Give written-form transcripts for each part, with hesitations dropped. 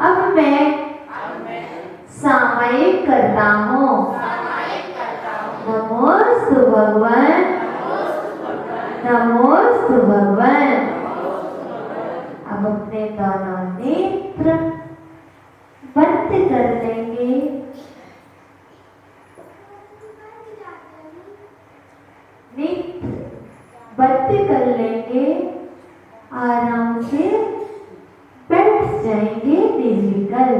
अब मैं सामयिक करता हूँ। नमोस्तु भगवान, नमोस्तु भगवान। अब अपने दोनों नेत्र बंद कर लेंगे। नेत्र बंद कर लेंगे। आराम से बैठ जाएंगे निर्विकल।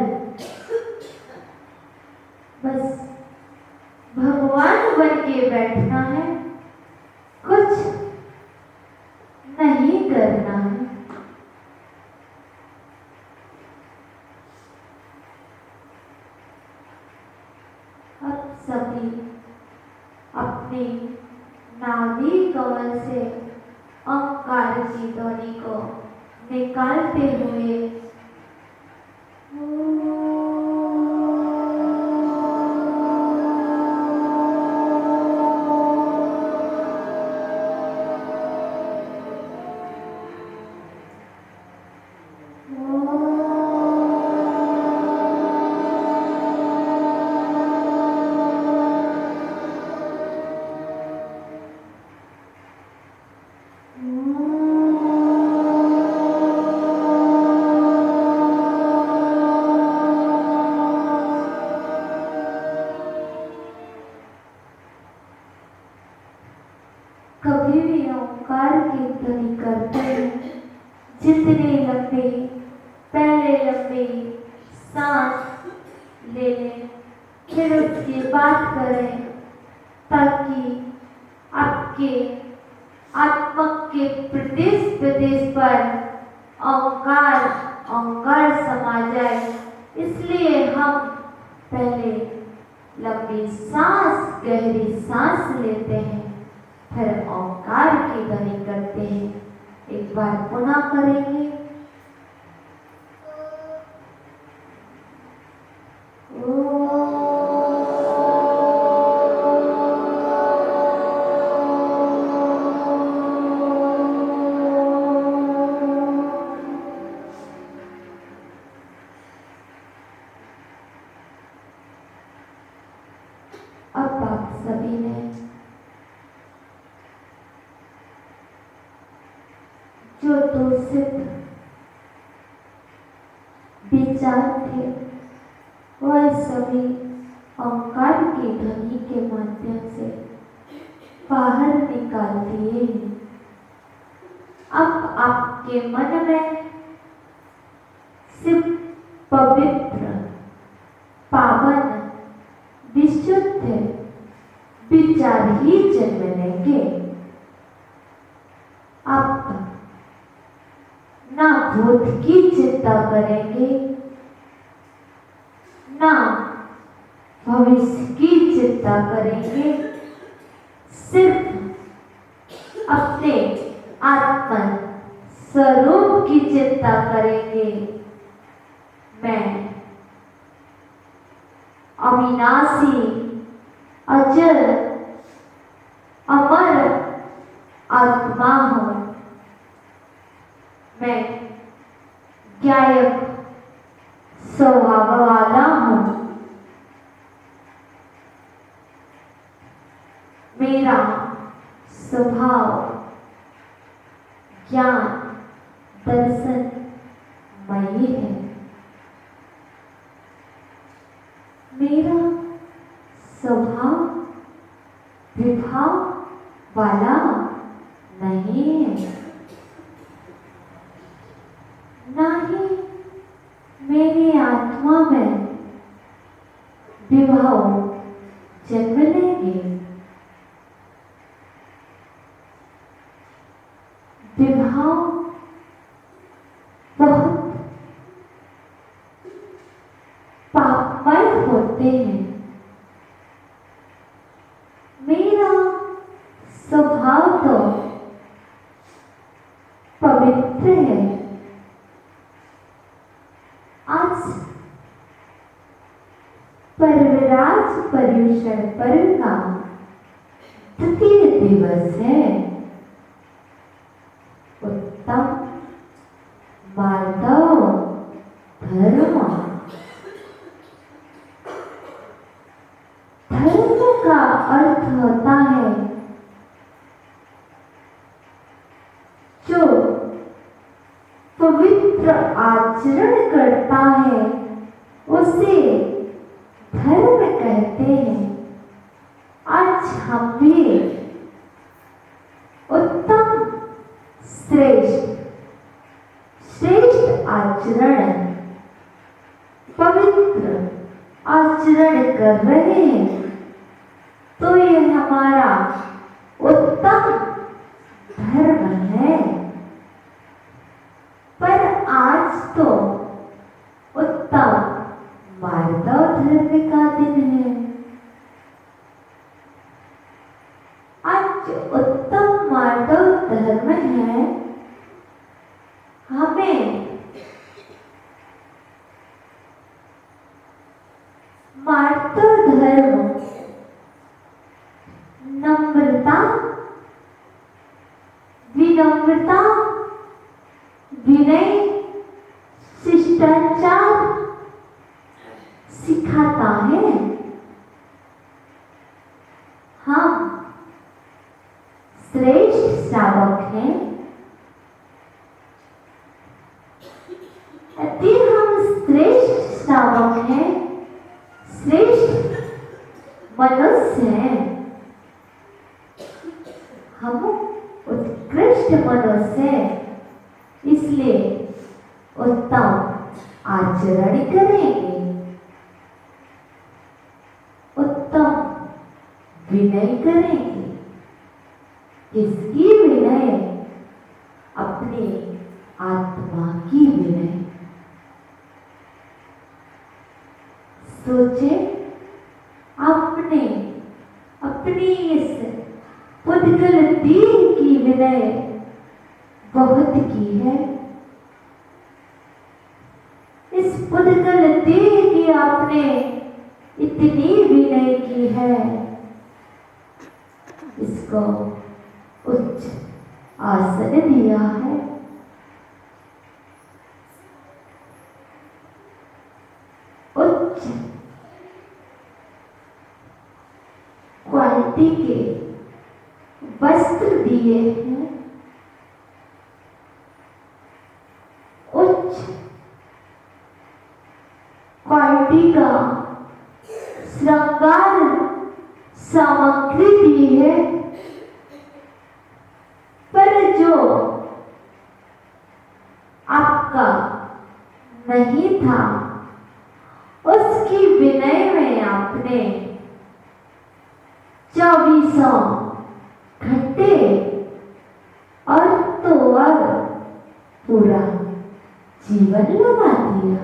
बस भगवान बन के बैठना है, कुछ नहीं करना है। अब सभी अपने नाभि कमल से ओंकार की ध्वनि को निकालते हुए कभी भी ओंकार की ध्वनि करते हैं, जितने लंबे पहले लंबे सांस ले लें, फिर उसके बाद करें, ताकि आपके आत्मा के प्रदेश प्रदेश पर ओंकार ओंकार समा जाए। इसलिए हम पहले लंबी सांस, गहरी सांस लेते हैं, फिर ओंकार की ध्वनि करते हैं। एक बार पुनः करेंगे। अब आप सभी ने जो दो सिद्ध विचार थे वह सभी ओंकार की ध्वनि के माध्यम से बाहर निकाल दिए। अब आपके मन में सिर्फ पवित्र, पावन, विशुद्ध विचार ही जन्म लेंगे। आप ना भूत की चिंता करेंगे, ना भविष्य की चिंता करेंगे, सिर्फ अपने आत्मा स्वरूप की चिंता करेंगे। मैं अविनाशी, अजर, अमर आत्मा हूँ। मैं ज्ञायक स्वभाव वाला हूँ। मेरा स्वभाव ज्ञान दर्शन मयी है। मेरा स्वभाव विभाव वाला नहीं है, ना ही मेरी आत्मा में विभाव जन्म लेंगे। विभाव बहुत पापमय होते हैं। मेरा स्वभाव तो पवित्र है। आज पर्वराज पर्युषण पर्व का तृतीय दिवस है। उत्तम, माधव, धर्म। धर्म का अर्थ होता है जो पवित्र आचरण करता है उसे धर्म कहते हैं। आज हम भी उत्तम श्रेष्ठ आचरण, पवित्र आचरण कर रहे हैं तो ये हमारा उत्तम धर्म है। पर आज तो उत्तम मार्दव धर्म का दिन है। आज उत्तम मार्दव धर्म है, हमें मार्दव धर्म नम्रता, विनम्रता, विनय, शिष्टाचार सिखाता है। हम श्रेष्ठ श्रावक हैं। यदि हम श्रेष्ठ श्रावक हैं, श्रेष्ठ मनुष्य हैं, हम उत्कृष्ट मनुष्य हैं, इसलिए उत्तम आचरण करेंगे, उत्तम विनय करेंगे। किसकी विनय? अपनी आत्मा की विनय। सोचे, आपने अपनी इस पुद्गल देह की विनय बहुत की है। इस पुद्गल देह की आपने इतनी विनय की है, इसको उच्च आसन दिया है। उच्च क्वालिटी के वस्त्र दिए हैं, उच्च क्वालिटी का श्रृंगार सामग्री दी है। पर जो आपका नहीं था, उसकी विनय में आपने 24 घंटे और तो और पूरा जीवन लगा दिया।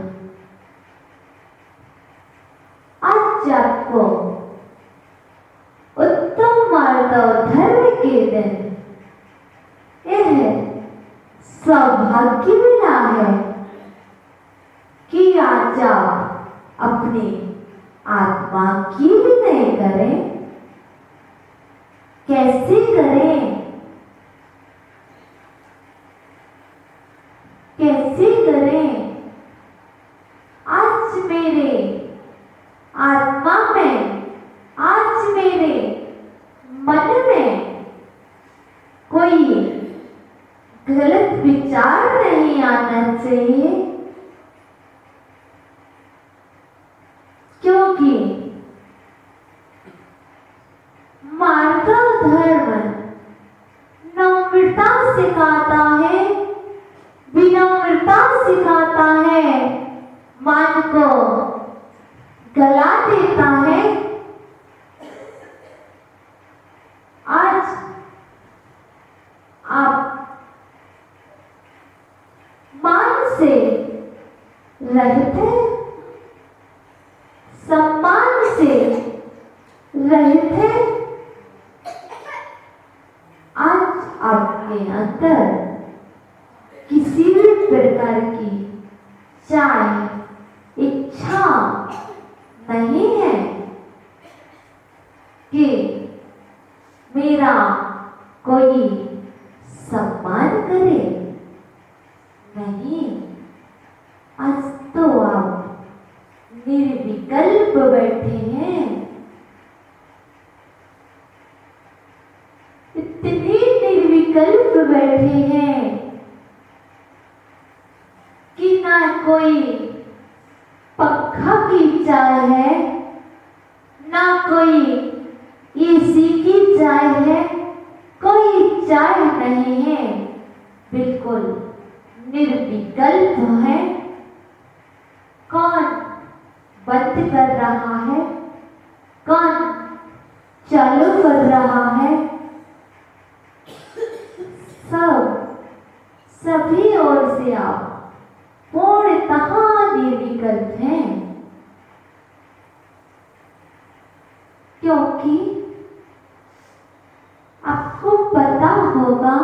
आज आपको उत्तम मार्दव धर्म के दिन यह सौभाग्य मिला है कि आज आप अपनी आत्मा की विनय करें। कैसे करें? कैसे करें? आज मेरे आत्मा में, आज मेरे मन में कोई गलत विचार नहीं आना चाहिए, क्योंकि मार्दव धर्म नम्रता सिखाता है, विनम्रता सिखाता है, मन को गला देता है। आज आप मान से रहित हैं, सम्मान से रहित हैं। आज आपके अंदर किसी भी प्रकार की चाहे इच्छा नहीं है कि मेरा कोई सम्मान करे। नहीं, आज तो निर्विकल्प बैठे हैं। इतने निर्विकल्प बैठे हैं कि ना कोई पंखा की चाय है, ना कोई एसी की चाय है, कोई चाय नहीं है, बिल्कुल निर्विकल्प है। कौन बंद कर रहा है, कौन चालू कर रहा है, सभी ओर से आप पूर्णतः निर्विकल्प हैं, क्योंकि आपको पता होगा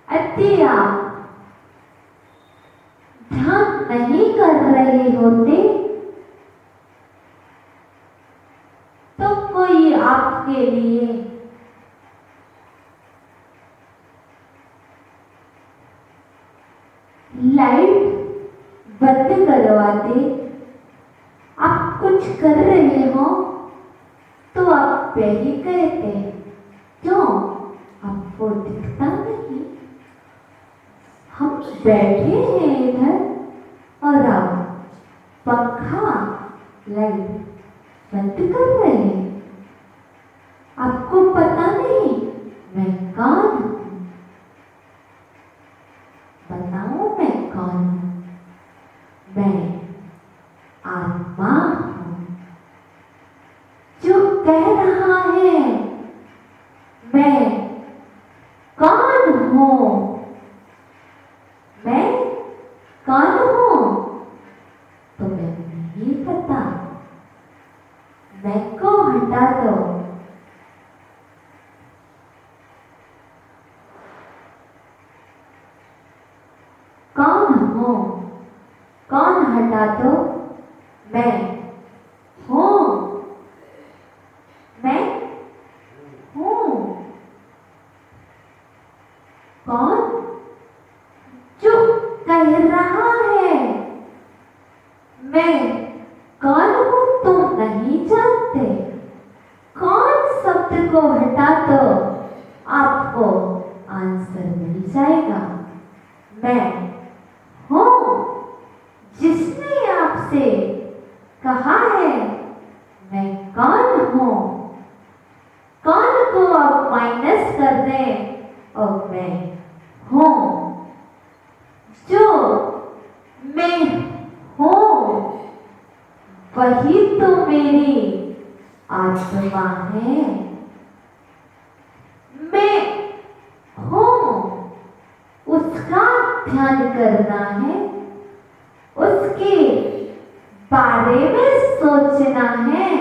यदि आप ध्यान नहीं कर रहे होते तो कोई आपके लिए लाइट बंद करवाते। आप कुछ कर रहे हो तो आप यही कहते, क्यों आपको दिखता नहीं, हम बैठे हैं इधर और आप पंखा लाइट बंद कर रहे हैं। आपको पता नहीं मैं कौन हूं? बताओ मैं कौन हूं? मैं आत्मा हूं जो कह रहा है मैं कौन हूं। मैं कौन हूं तो मैं नहीं पता। मैं को हटा दो, कौन हूं, कौन हटा दो, मैं हूं, मैं हूं। कौन जो कह रहा है मैं कौन हूं तुम नहीं जानते। कौन शब्द को हटा दो आपको आंसर मिल जाएगा। मैं हूं जिसने आपसे कहा है मैं कौन हूं। कौन को आप माइनस कर दें और मैं हूं। जो मैं हूं वही तो मेरी आत्मा है। मैं हूं उसका ध्यान करना है, उसके बारे में सोचना है।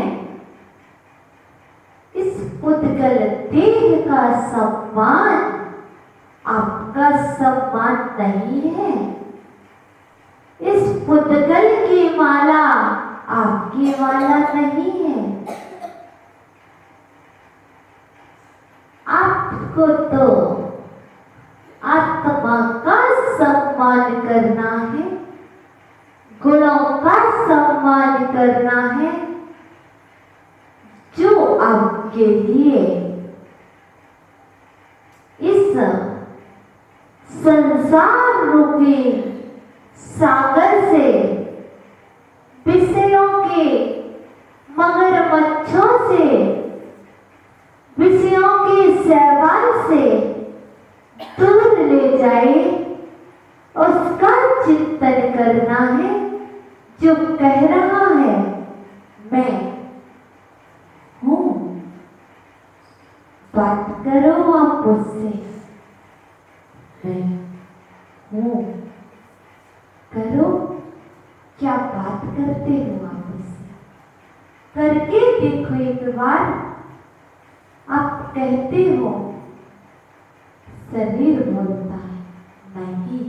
इस पुद्गल देह का सम्मान आपका सम्मान नहीं है। इस पुद्गल की माला आपकी माला नहीं है। आपको तो आत्मा का सम्मान करना है, गुणों का सम्मान करना है, जो आपके लिए इस संसार रूपी सागर से विषयों के मगरमच्छों से विषयों के शैवाल से दूर ले जाए, उसका चिंतन करना है। जो कह रहा है मैं हूं, बात करो आप उससे। मैं हूं करो, क्या बात करते हो आप उससे? करके देखो एक बार। आप कहते हो शरीर बोलता है, नहीं,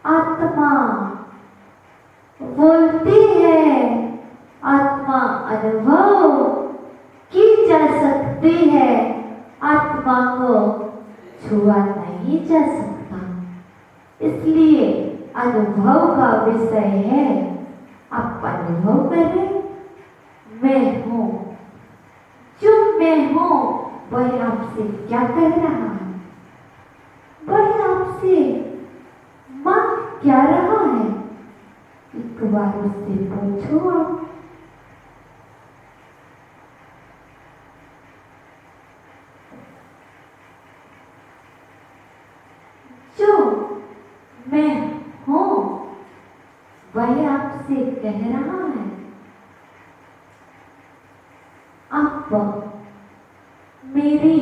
आत्मा बोलती है। आत्मा अनुभव की जा सकती है, आत्मा को छुआ नहीं जा सकता। इसलिए अनुभव का विषय है। आप अनुभव करें। मैं हूं, जो मैं हूं वह आपसे क्या कह रहा है, वह आपसे मांग क्या रहा है, एक बार उससे पूछो आप। जो मैं हूं वह आपसे कह रहा है, आप मेरी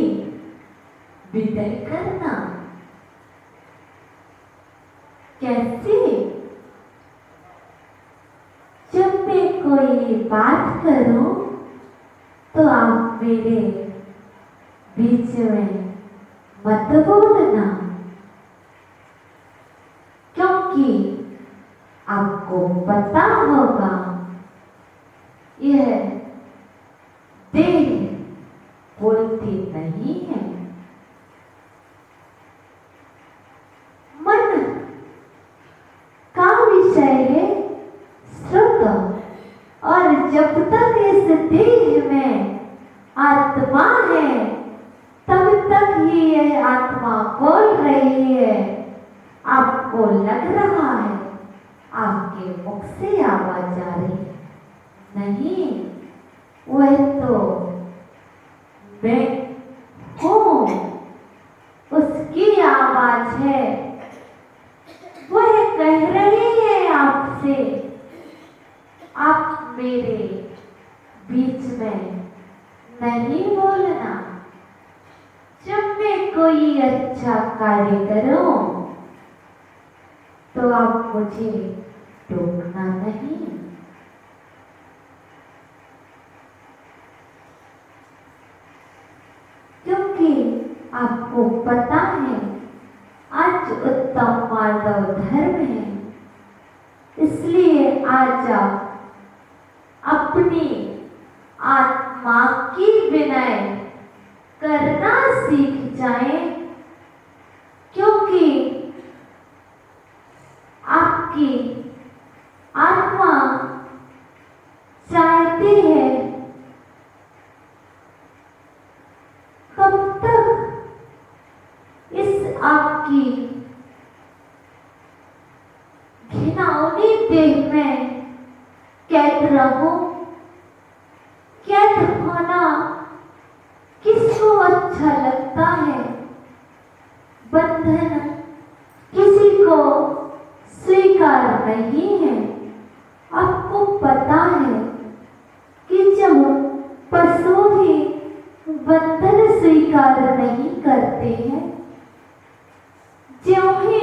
विदाई करना। कैसे? जब मैं कोई बात करूं तो आप मेरे बीच में मत बोलना, क्योंकि आपको पता होगा यह देह बोलती नहीं है, मन का विषय है श्रुत। और जब तक इस देह में आत्मा है तब तक ही यह आत्मा बोल रही है। आपको लग रहा है आपके मुख से आवाज आ रही है, नहीं, वह तो मैं हूं, उसकी आवाज है। वह कह रही है आपसे, आप मेरे बीच में नहीं बोलना। जब मैं कोई अच्छा कार्य करूं तो आप मुझे टोकना नहीं। क्योंकि आपको पता है आज उत्तम मानव धर्म है, इसलिए आज आप अपनी आत्मा की विनय करना सीख जाएं, क्योंकि आपकी आत्मा चाहती है कब तक इस आपकी घिनौनी देह में कैद रहो। कैद होना किसको अच्छा लगता है? बंधन किसी को स्वीकार नहीं है। आपको पता है कि जब पशु भी बंधन स्वीकार नहीं करते हैं, ज्यों ही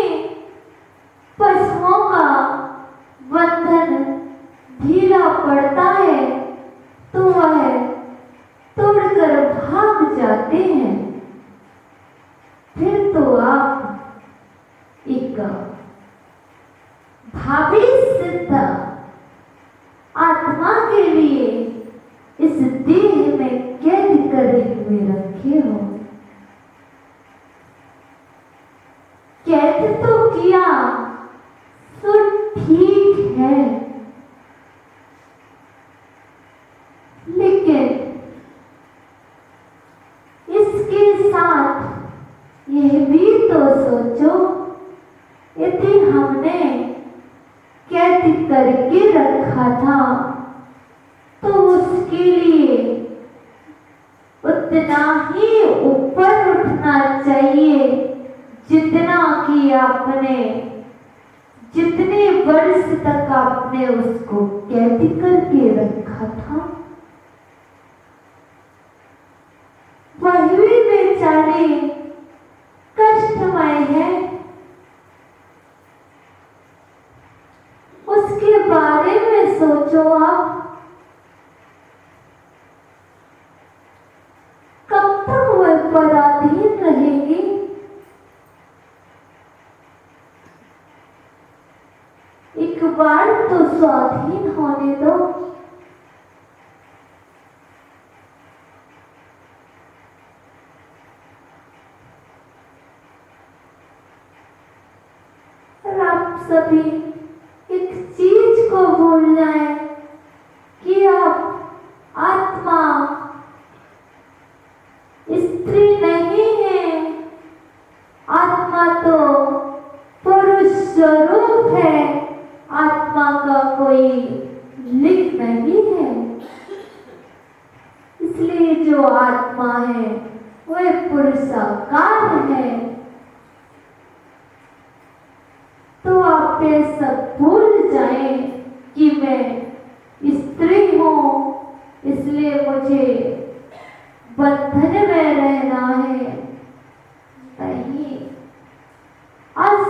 पशुओं का बंधन ढीला पड़ता है तो वह तोड़कर भाग जाते हैं। फिर तो आप एक भावी सिद्ध आत्मा के लिए इस देह में कैद करे हुए रखे हो। कैद तो किया तो ठीक है, लेकिन इसके साथ यह भी तो सोचो, यदि हमने कैद करके रखा था तो उसके लिए उतना ही ऊपर उठना चाहिए जितना कि आपने, जितने वर्ष तक आपने उसको कैद करके रखा था। वह भी बेचारे कष्टमय है, उसके बारे में सोचो आप। कब तक वह पराधीन रहेगी? एक बार तो स्वाधीन होने दो। और आप सभी एक चीज को भूल जाएं कि अब आत्मा स्त्री नहीं है, आत्मा तो पुरुष स्वरूप है, आत्मा का कोई लिंग नहीं है। इसलिए जो आत्मा है वह पुरुषाकार है। तो आप ये सब भूल जाएं कि मैं स्त्री हूं, इसलिए मुझे बंधन में रहना है। नहीं, आज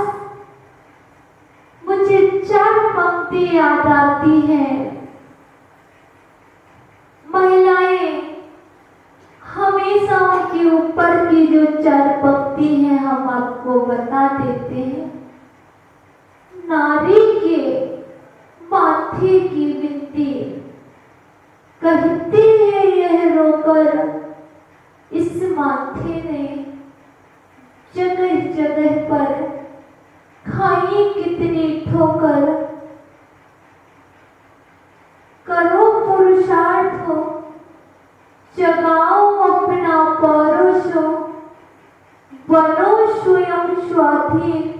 मुझे 4 पंक्ति याद आती हैं। महिलाएं हमेशा उनके ऊपर की जो 4 पंक्ति हैं हम आपको बता देते हैं। नारी के माथे की बिंदी कहती है यह रोकर, इस माथे ने जगह जगह पर खाई कितनी ठोकर। करो पुरुषार्थ, जगाओ अपना पौरुष, बनो स्वयं स्वाधीन,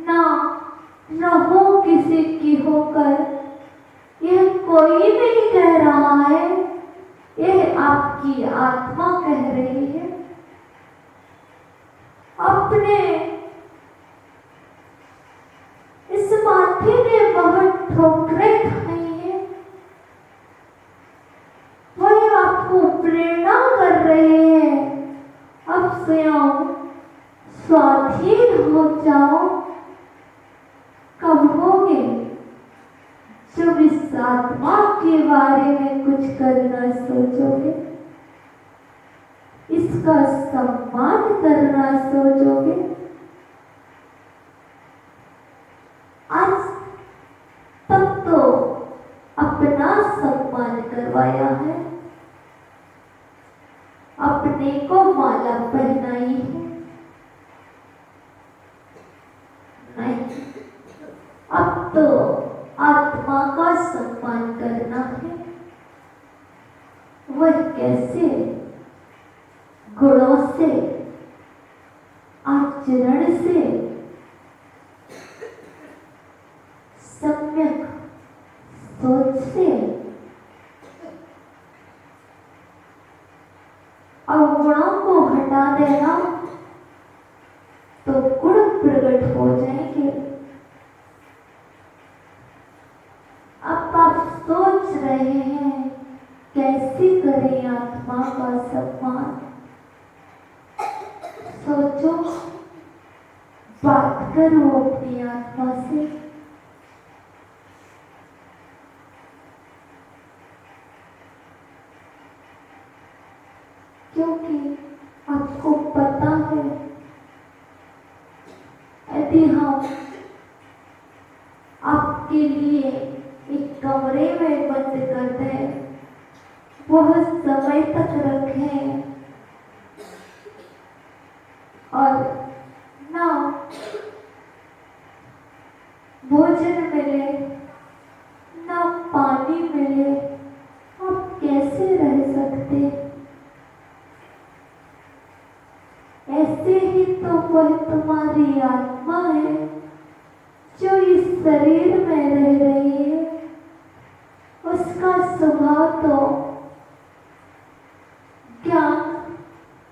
ना रहो किसी की होकर। यह कोई नहीं कह रहा है, यह आपकी आत्मा कह रही है। अपने इस माथे ने बहुत ठोकरें खाई हैं, वह आपको प्रेरणा कर रहे हैं। अब स्वयं स्वाधीन हो जाओ। कब होगे? जब इस आत्मा के बारे में कुछ करना सोचोगे, इसका सम्मान करना सोचोगे। आज तक तो अपना सम्मान करवाया है, अपने को माला पहनाई है। नहीं, अब तो आत्मा का सम्मान करना है। वह कैसे? गुणों से, आचरण से, सम्यक सोच से। अवगुणों को हटा देना तो गुण प्रकट हो जाएंगे। अब आप सोच रहे हैं कैसे करें आत्मा का सम्मान। सोचो, बात करो अपनी आत्मा से। क्योंकि आपको पता है, यदि हम आपके लिए एक कमरे में बंद कर दें, बहुत समय तक रखें और ना भोजन मिले ना पानी मिले, आप कैसे रह सकते? ऐसे ही तो वह तुम्हारी आत्मा है जो इस शरीर में रह रही है। उसका स्वभाव तो ज्ञान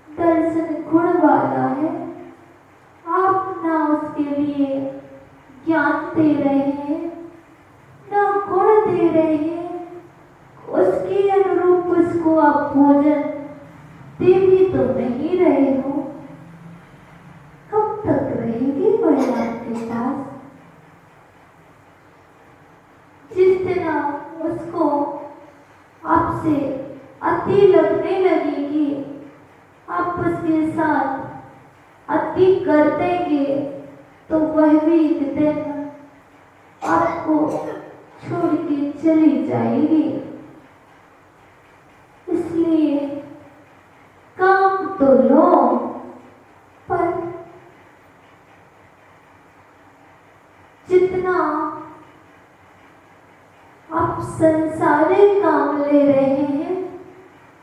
दर्शन गुण वाला है। आप ना उसके लिए ज्ञान दे रहे हैं ना गुण दे रहे हैं, उसके अनुरूप उसको आप भोजन दे भी तो नहीं रहे हो। कब तक रहेगी वह आपके पास? जिस दिन उसको आपसे अति लगने लगेगी, आप उसके साथ अति कर देंगे, तो वह भी एक दिन आपको छोड़ के चली जाएगी। इसलिए काम तो लो, पर जितना आप संसारिक काम ले रहे हैं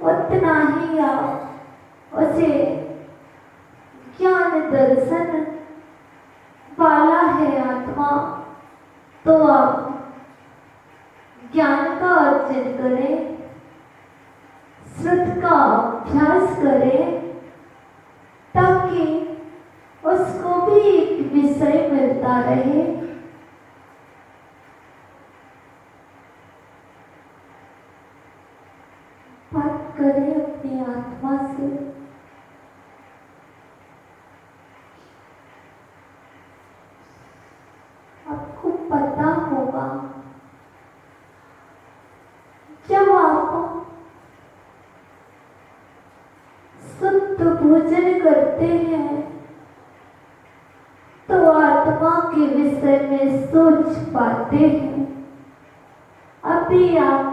उतना ही आप उसे ज्ञान दर्शन वाला है आत्मा, तो आप ज्ञान का अर्जन करें, श्रुत का अभ्यास करें, ताकि उसको भी एक विषय मिलता रहे। बात करें अपनी आत्मा से। आपको पता होगा जब आप शुद्ध भोजन करते हैं तो आत्मा के विषय में सोच पाते हैं। अभी आप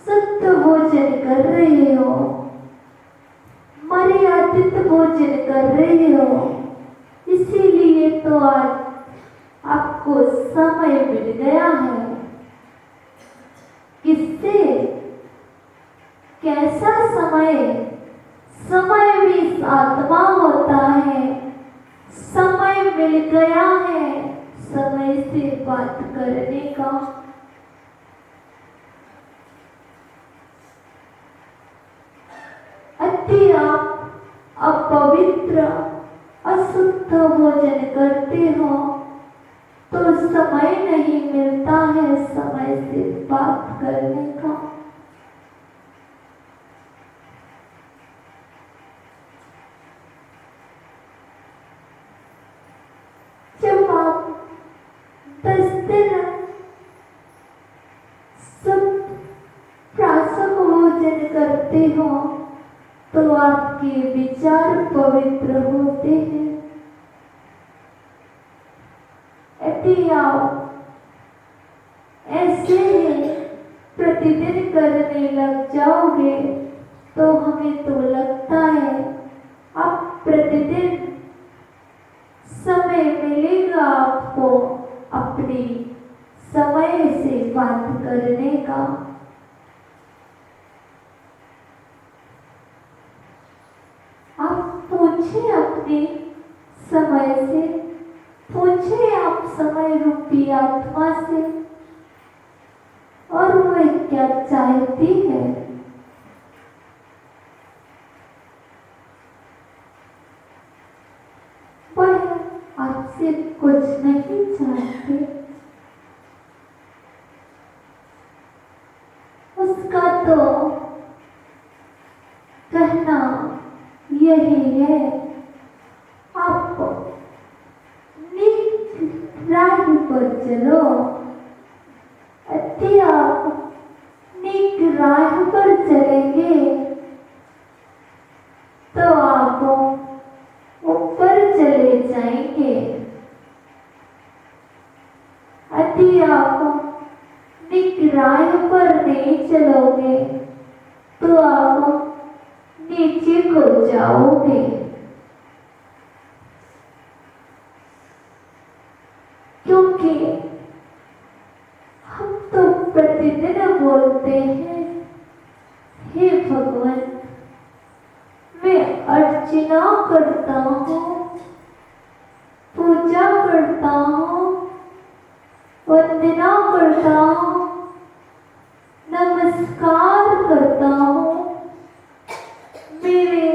शुद्ध भोजन कर रहे हो, मर्यादित भोजन कर रहे हो, इसीलिए तो आज आपको समय मिल गया है। किससे? कैसा समय? समय भी आत्मा होता है। समय मिल गया है समय से बात करने का। यदि आप अपवित्र अशुद्ध भोजन करते हो तो समय नहीं मिलता है समय से बात करने का। जब आप 10 दिन शुद्ध प्रासक भोजन करते हो तो आपके विचार पवित्र होते हैं। यदि आप ऐसे प्रतिदिन करने लग जाओगे तो हमें तो लगता है आप प्रतिदिन समय मिलेगा आपको अपनी समय से बात करने का। आप पूछे अपने समय से, पूछे आप समय रूपी आत्मा से, और वह क्या चाहती है। वह आपसे कुछ नहीं चाहती। उसका तो कहना यही है आप निक राह पर चलो। यदि आप निक राह पर चलेंगे तो आप ऊपर चले जाएंगे। यदि आप निक राह पर नहीं चलोगे तो आप नीचे को जाओगे। क्योंकि हम तो प्रतिदिन बोलते हैं, हे भगवान मैं अर्चना करता हूँ, पूजा करता हूँ, वंदना करता हूँ, नमस्कार करता हूँ। मेरे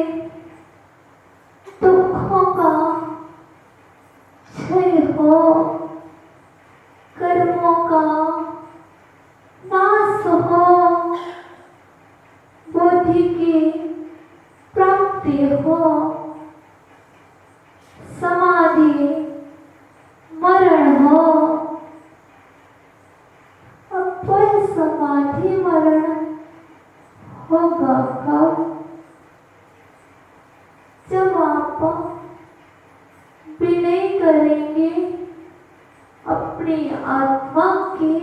दुखों का क्षय हो, कर्मों का नाश हो, बुद्धि की प्राप्ति हो, समाधि मरण हो। अब वह समाधि मरण होगा कब? जब आप विनय करेंगे अपनी आत्मा के,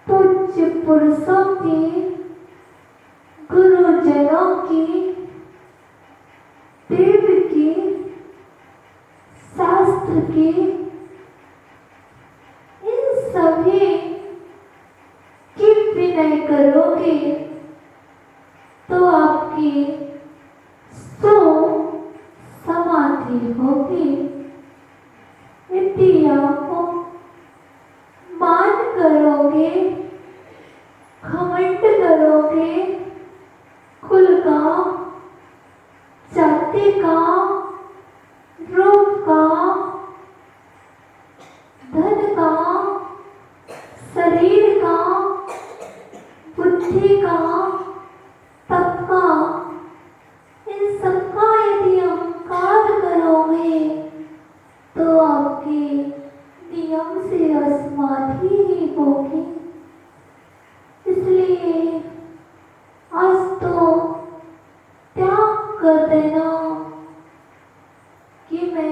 पूज्य पुरुषों की, गुरुजनों की, देव की, शास्त्र की, समाधि होगी। यदि आप मान करोगे, घमंड करोगे, कुल का, जाति का, रूप का, धन का, शरीर का, बुद्धि का, तप का, इन सबका यदि अहंकार करोगे तो आपके नियम से असमाधि ही होगी। इसलिए आज तो त्याग कर देना कि मैं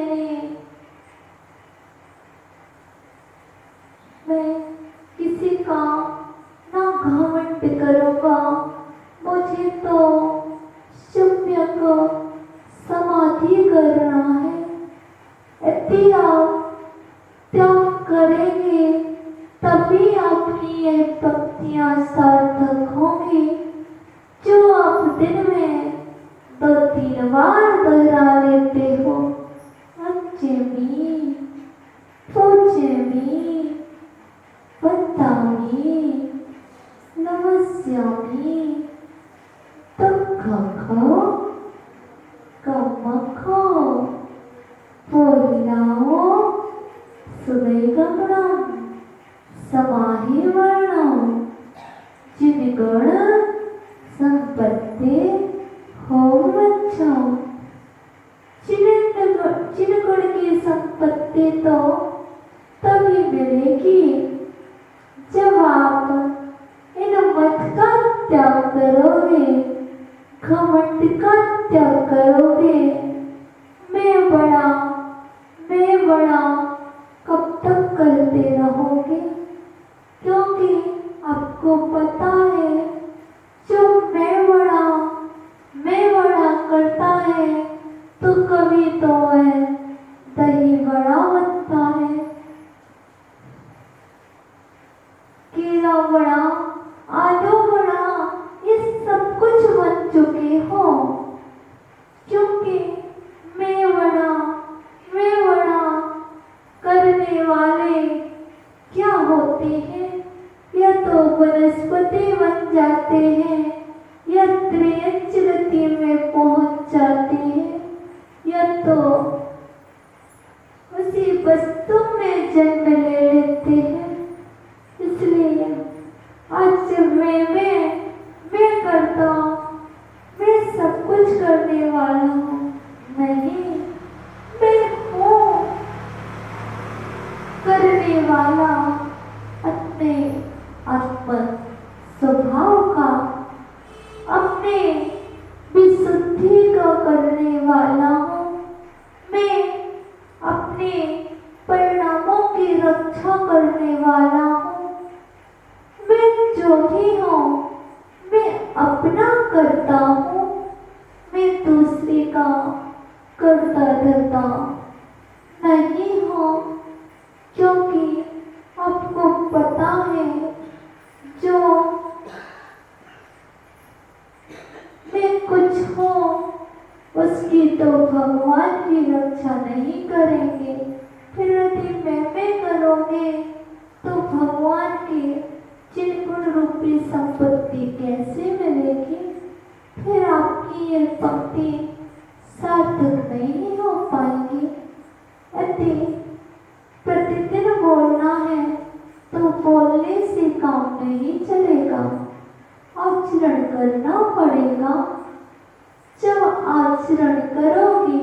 किसी का ना घमंड करूँगा, मुझे तो सम्यक समाधि करना है। यदि आप त्याग करेंगे तभी आपकी ये भक्तियाँ सार्थक होंगी, जो आप दिन में 2-3 बार दोहरा लेते हो। अंजमि, पूजमि, वदामि, नमस्यामि, दुःखखो, कम्मखो, पोयिलाओ, सुदैगमनम्, समाहि वर्णम्, जिनगुण संपत्ति होमच्छम्। जिन गुण की संपत्ति तो तभी मिलेगी जब आप इन मत का त्याग करोगे, घमंड का त्याग करोगे। मैं बड़ा कब तक करते रहोगे? क्योंकि आपको पता है जो मैं बड़ा करता है तो कभी तो वह दही बड़ा बनता है, केला बड़ा, आलू बड़ा, ये सब कुछ बन चुके हो। क्योंकि मैं बड़ा करने वाले क्या होते हैं? या तो वनस्पति बन जाते हैं, या त्रियंच गति में पहुंच जाते हैं, या तो उसी वस्तु में जन्म ले लेते हैं। इसलिए आज मैं करता हूँ, मैं सब कुछ करने वाला हूँ, नहीं, मैं हूँ करने वाला। अपने आत्म स्वभाव का, अपने विशुद्धि का करने वाला हूँ। मैं अपने परिणामों की रक्षा करने वाला हूँ। मैं जो भी हूँ मैं अपना करता हूँ, मैं दूसरे का करता धरता नहीं हूँ। क्योंकि आपको पता है जो मैं कुछ हूँ उसकी तो भगवान की रक्षा नहीं करेंगे। फिर यदि मैं करोगे तो भगवान की चिरगुण रूपी संपत्ति कैसे मिलेगी? फिर आपकी यह भक्ति सार्थक नहीं हो पाएगी। यदि प्रतिदिन बोलना है तो बोलने से काम नहीं चलेगा, आचरण करना पड़ेगा। जब आचरण करोगे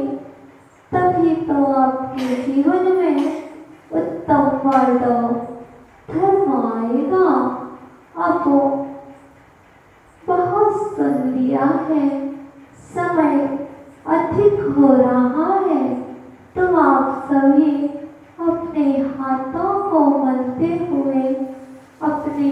तभी तो आपके जीवन में उत्तम वर्णव धर्म आएगा। अब बहुत सुन लिया है, समय अधिक हो रहा है, तो आप सभी अपने हाथों को मलते हुए अपने